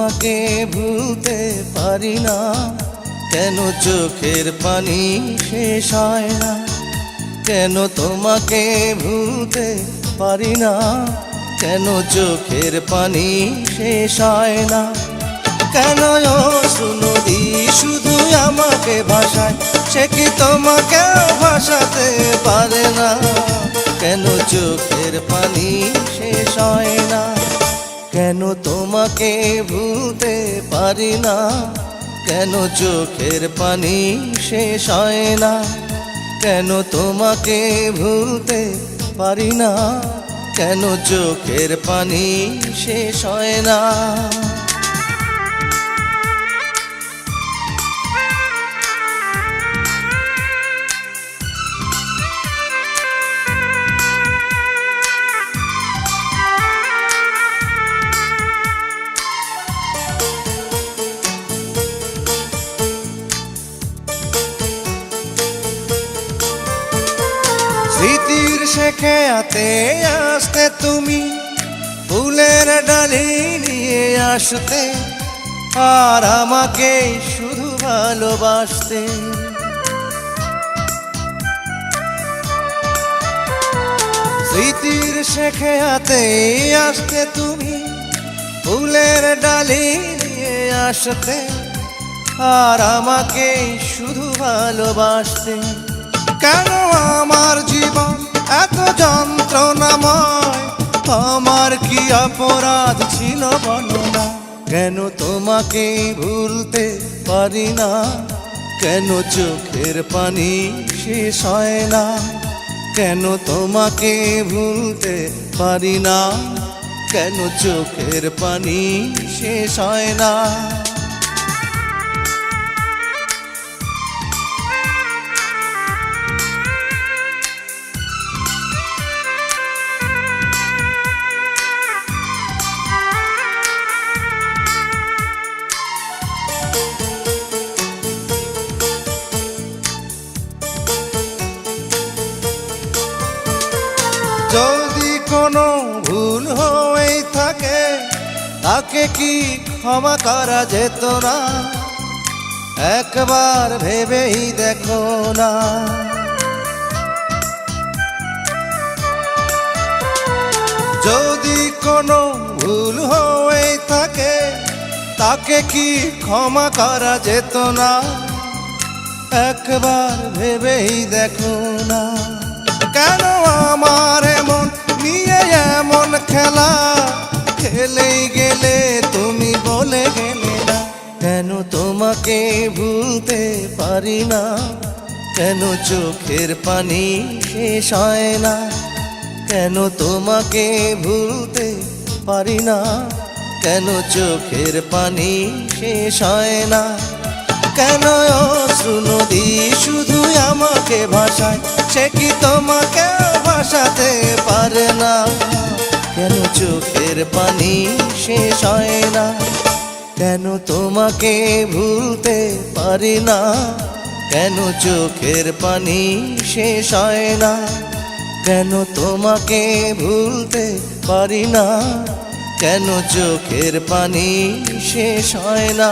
তোমাকে ভুলতে পারি না, কেন চোখের পানি শেষ হয় না। কেন তোমাকে ভুলতে পারি না, কেন চোখের পানি শেষ হয় না। কেন অশ্রু নদী শুধু আমাকে ভাসায়, সে কি তোমাকে ভাসাতে পারে না। কেন চোখের পানি শেষ হয় না, কেন তোমাকে ভুলতে পারি না, কেন চোখের পানি শেষ হয় না। কেন তোমাকে ভুলতে পারি না, কেন চোখের পানি শেষ হয় না। স্মৃতির শেখাতে আসতে তুমি, ফুলের ডালি নিয়ে আসতে, আর আমাকে শুধু ভালোবাসতে। স্মৃতির শেখাতে আসতে তুমি, ফুলের ডালি নিয়ে আসতে, আর আমাকে শুধু ভালোবাসতে। কেন আমার জীবন এত যন্ত্রণাময়, আমার কি অপরাধ ছিল বলো না। কেন তোমাকে ভুলতে পারি না, কেন চোখের পানি শেষ হয় না। কেন তোমাকে ভুলতে পারি না, কেন চোখের পানি শেষ হয় না। যদি কোনো ভুল হয়ে থাকে, তাকে কি ক্ষমা করা যেত না। একবার ভেবেই দেখো না। যদি কোনো ভুল হয়ে থাকে, তাকে কি ক্ষমা করা যেত না। একবার ভেবেই দেখো না। কেন আমার মন নিয়ে এমন খেলা, খেলেই গেলে তুমি বলে গেলে না। কেন তোমাকে ভুলতে পারি না, কেন চোখের পানি শেষ হয় না। কেন তোমাকে ভুলতে পারি না, কেন চোখের পানি শেষ হয় না। কেন অশ্রু নদী শুধু আমাকে ভাসায়, সে কি তোমাকে ভাসাতে পারে না। কেন চোখের পানি শেষ হয় না, কেন তোমাকে ভুলতে পারি না, কেন চোখের পানি শেষ হয় না। কেন তোমাকে ভুলতে পারি না, কেন চোখের পানি শেষ হয় না।